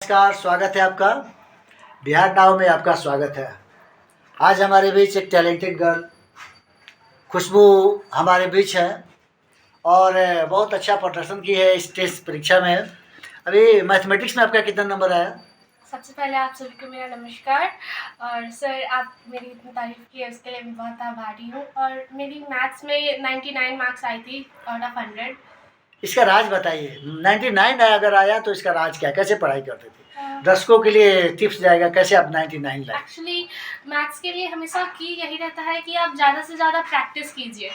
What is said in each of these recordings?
नमस्कार, स्वागत है आपका। बिहार नाव में आपका स्वागत है। आज हमारे बीच एक टैलेंटेड गर्ल खुशबू हमारे बीच है और बहुत अच्छा प्रदर्शन की है इस टेस्ट परीक्षा में। अभी मैथमेटिक्स में आपका कितना नंबर आया? सबसे पहले आप सभी को मेरा नमस्कार। और सर, आप मेरी इतनी तारीफ़ की है उसके लिए मैं बहुत आभारी हूँ। और मेरी मैथ्स में 99 मार्क्स आई थी आउट ऑफ 100। इसका राज बताइए। 99 अगर आया तो इसका राज क्या, कैसे पढ़ाई करते थे? दर्शकों के लिए टिप्स जाएगा कैसे आप 99 लाए। एक्चुअली मैथ्स के लिए हमेशा की यही रहता है कि आप ज़्यादा से ज़्यादा प्रैक्टिस कीजिए।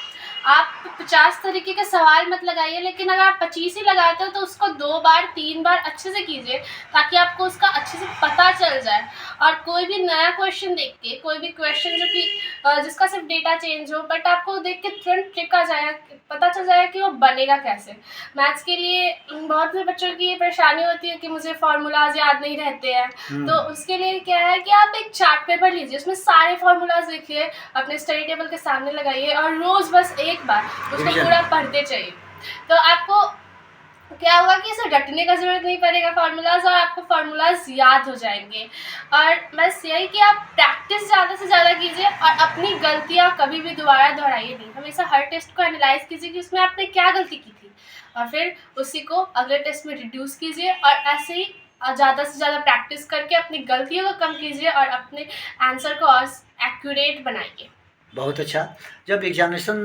आप 50 तरीके के सवाल मत लगाइए, लेकिन अगर आप 25 ही लगाते हो तो उसको 2 बार 3 बार अच्छे से कीजिए, ताकि आपको उसका अच्छे से पता चल जाए। और कोई भी नया क्वेश्चन देख के, कोई भी क्वेश्चन जो कि जिसका सिर्फ डेटा चेंज हो, बट आपको देख के तुरंत ट्रिक आ जाएगा, पता चल जाएगा कि वो बनेगा कैसे। मैथ्स के लिए बहुत से बच्चों की ये परेशानी होती है कि मुझे फार्मूलाज याद नहीं रहते हैं। तो उसके लिए क्या है कि आप एक चार्ट पेपर लीजिए, उसमें सारे फार्मूलाज लिखिए, अपने स्टडी टेबल के सामने लगाइए और रोज बस एक बार उसको पूरा पढ़ते चाहिए। तो आपको क्या होगा कि इसे रटने का जरूरत नहीं पड़ेगा फार्मूलाज, और आपको फार्मूलाज याद हो जाएंगे। और बस यही कि आप प्रैक्टिस ज़्यादा से ज़्यादा कीजिए और अपनी गलतियाँ कभी भी दोबारा दोहराइए नहीं। हमेशा हर टेस्ट को एनालाइज कीजिए कि उसमें आपने क्या गलती की थी, और फिर उसी को अगले टेस्ट में रिड्यूस कीजिए। और ऐसे ही ज़्यादा से ज़्यादा प्रैक्टिस करके अपनी गलतियों को कम कीजिए और अपने आंसर को और एक्यूरेट बनाइए। बहुत अच्छा। जब एग्जामिनेशन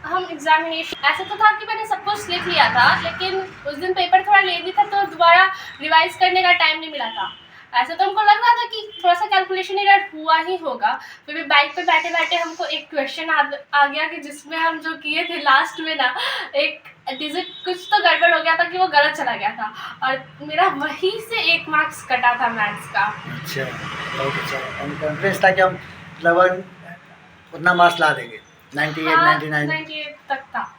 हम एग्जामिनेशन ऐसे तो था कि मैंने सब कुछ लिख लिया था, लेकिन उस दिन पेपर थोड़ा लेजी था तो दोबारा रिवाइज करने का टाइम नहीं मिला था। ऐसे तो हमको लग रहा था कि थोड़ा सा कैलकुलेशन एरर हुआ ही होगा। फिर भी बाइक पे बैठे बैठे हमको एक क्वेश्चन आ गया कि जिसमें हम जो किए थे लास्ट में ना, एक डिजिट कुछ तो गड़बड़ हो गया था कि वो गलत चला गया था, और मेरा वहीं से 1 मार्क्स कटा था मैथ्स का। अच्छा, बहुत अच्छा। हम कॉन्फिडेंस था कि हम लगभग उतना मार्क्स ला देंगे। 98 98 तक था।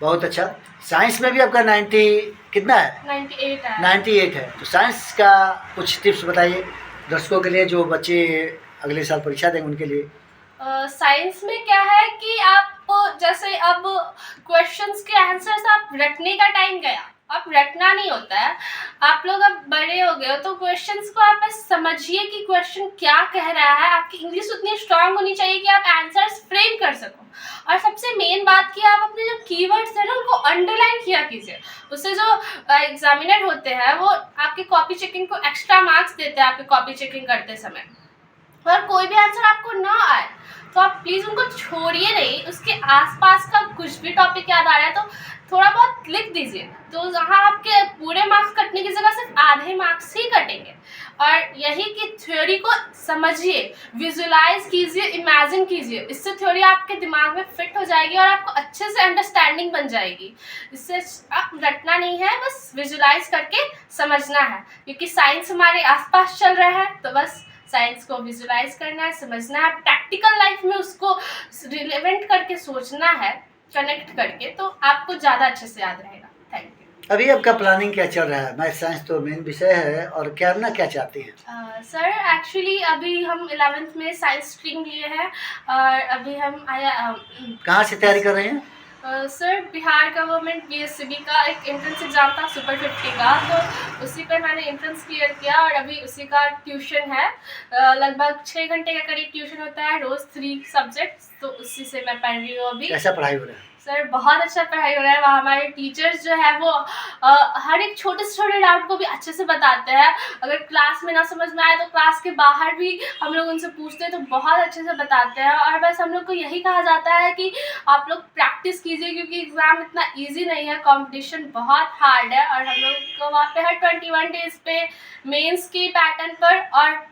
बहुत अच्छा। साइंस में भी आपका 90 कितना है? 98 है। 98 है। तो साइंस का कुछ टिप्स बताइए दर्शकों के लिए, जो बच्चे अगले साल परीक्षा देंगे उनके लिए। साइंस में क्या है कि आप जैसे अब क्वेश्चंस के आंसर्स आप रटने का टाइम गया, अब रटना नहीं होता है। आप लोग अब बड़े हो गए हो तो क्वेश्चंस को आप बस समझिए कि क्वेश्चन क्या कह रहा है। आपकी इंग्लिश उतनी स्ट्रांग होनी चाहिए कि आप आंसर्स फ्रेम कर सको। और सबसे मेन बात कि आप अपने जो कीवर्ड्स हैं ना उनको अंडरलाइन किया कीजिए। उससे जो एग्जामिनर होते हैं वो आपके कॉपी चेकिंग को एक्स्ट्रा मार्क्स देते हैं आपके कॉपी चेकिंग करते समय। और कोई भी आंसर आपको ना आए तो आप प्लीज़ उनको छोड़िए नहीं, उसके आसपास का कुछ भी टॉपिक याद आ रहा है तो थोड़ा बहुत लिख दीजिए, तो जहाँ आपके पूरे मार्क्स कटने की जगह सिर्फ आधे मार्क्स ही कटेंगे। और यही कि थ्योरी को समझिए, विजुलाइज कीजिए, इमेजिन कीजिए। इससे थ्योरी आपके दिमाग में फिट हो जाएगी और आपको अच्छे से अंडरस्टैंडिंग बन जाएगी। इससे आप रटना नहीं है, बस विजुलाइज करके समझना है, क्योंकि साइंस हमारे आसपास चल रहा है। तो बस साइंस को विजुलाइज करना है, समझना है, प्रैक्टिकल लाइफ में उसको रिलेवेंट करके सोचना है, कनेक्ट करके, तो आपको ज़्यादा अच्छे से याद रहेगा। Thank you. अभी आपका प्लानिंग क्या चल रहा है? मैथ साइंस तो मेन विषय है, और करना क्या चाहती हैं? सर एक्चुअली अभी हम 11th में साइंस स्ट्रीम लिए हैं, और अभी हम कहाँ से तैयारी कर रहे हैं? सर बिहार गवर्नमेंट बीएससीबी का एक एंट्रेंस एग्ज़ाम था सुपर 50 का, तो उसी पे मैंने एंट्रेंस क्लियर किया और अभी उसी का ट्यूशन है। लगभग 6 घंटे का करीब ट्यूशन होता है, रोज़ 3 सब्जेक्ट्स, तो उसी से मैं पढ़ रही हूँ अभी। कैसा पढ़ाई हो रहा है? सर बहुत अच्छा पढ़ाई हो रहा है। वहाँ हमारे टीचर्स जो है वो हर एक छोटे से छोटे डाउट को भी अच्छे से बताते हैं। अगर क्लास में ना समझ में आए तो क्लास के बाहर भी हम लोग उनसे पूछते हैं तो बहुत अच्छे से बताते हैं। और बस हम लोग को यही कहा जाता है कि आप लोग प्रैक्टिस कीजिए, क्योंकि एग्ज़ाम इतना ईजी नहीं है, कंपटीशन बहुत हार्ड है। और हम लोग को वहाँ पे हर 21 डेज़ पे मेंस की पैटर्न पर और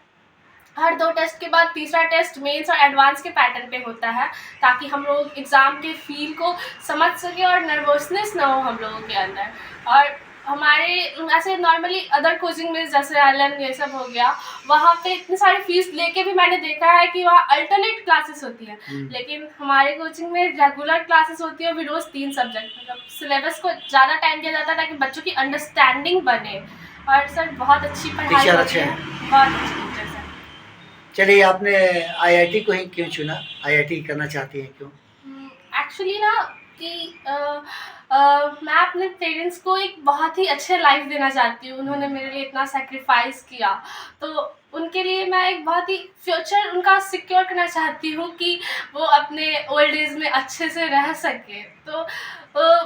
हर 2 टेस्ट के बाद तीसरा टेस्ट मेंस और एडवांस के पैटर्न पे होता है, ताकि हम लोग एग्ज़ाम के फील को समझ सकें और नर्वसनेस ना हो हम लोगों के अंदर। और हमारे ऐसे नॉर्मली अदर कोचिंग में जैसे एलन ये सब हो गया, वहाँ पे इतनी सारी फीस लेके भी मैंने देखा है कि वहाँ अल्टरनेट क्लासेस होती है, लेकिन हमारे कोचिंग में रेगुलर क्लासेस होती है, और भी रोज़ 3 सब्जेक्ट, मतलब सिलेबस को ज़्यादा टाइम दिया जाता है ताकि बच्चों की अंडरस्टैंडिंग बने। और सर बहुत अच्छी पढ़ाई होती है, बहुत अच्छी टीचर्स हैं। चलिए, आपने आईआईटी को ही क्यों चुना? आईआईटी करना चाहती हैं क्यों? एक्चुअली ना कि मैं अपने पेरेंट्स को एक बहुत ही अच्छे लाइफ देना चाहती हूँ। उन्होंने मेरे लिए इतना सेक्रीफाइस किया, तो उनके लिए मैं एक बहुत ही फ्यूचर उनका सिक्योर करना चाहती हूँ कि वो अपने ओल्ड एज में अच्छे से रह सके। तो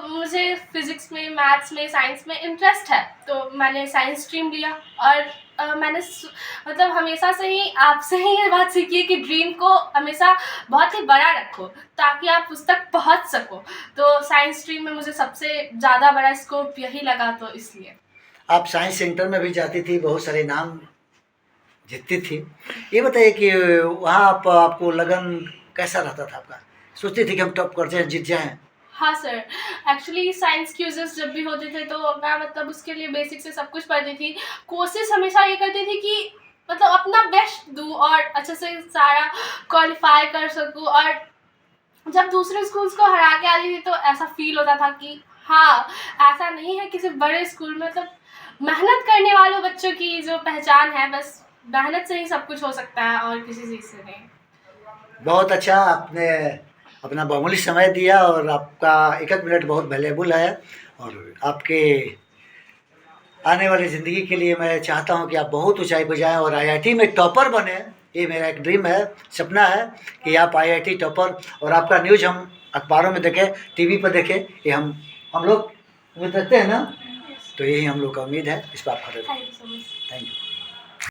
मुझे फ़िज़िक्स में, मैथ्स में, साइंस में इंटरेस्ट है, तो मैंने साइंस स्ट्रीम लिया। और मैंने मतलब हमेशा से ही आपसे ही ये बात सीखी है कि ड्रीम को हमेशा बहुत ही बड़ा रखो ताकि आप उस तक पहुंच सको। तो साइंस स्ट्रीम में मुझे सबसे ज़्यादा बड़ा स्कोप यही लगा, तो इसलिए। आप साइंस सेंटर में भी जाती थी, बहुत सारे नाम जीतती थी। ये बताइए कि वहाँ आपको लगन कैसा रहता था आपका? सोचती थी कि हम टॉप कर जाएँ, जीत जाएँ? हाँ सर, एक्चुअली साइंस क्विज़ेस जब भी होते थे तो मैं मतलब उसके लिए बेसिक से सब कुछ पढ़ती थी। कोशिश हमेशा ये करती थी कि मतलब अपना बेस्ट दूँ और अच्छे से सारा क्वालिफ़ाई कर सकूँ। और जब दूसरे स्कूल्स को हरा के आती थी तो ऐसा फ़ील होता था कि हाँ, ऐसा नहीं है कि सिर्फ़ बड़े स्कूल में मतलब मेहनत करने वालों बच्चों की जो पहचान है, बस मेहनत से ही सब कुछ हो सकता है और किसी चीज़ से नहीं। बहुत अच्छा, आपने अपना बहुमूल्य समय दिया और आपका एक-एक मिनट बहुत वैल्यूएबल है। और आपके आने वाली ज़िंदगी के लिए मैं चाहता हूँ कि आप बहुत ऊँचाई पे जाएँ और आईआईटी में टॉपर बने। ये मेरा एक ड्रीम है, सपना है कि आप आईआईटी टॉपर, और आपका न्यूज़ हम अखबारों में देखें, टीवी पर देखें। ये हम लोग उम्मीद रखते हैं ना, तो यही हम लोग का उम्मीद है। इस पर आप खड़े रहिए। Thank you so much. Thank you.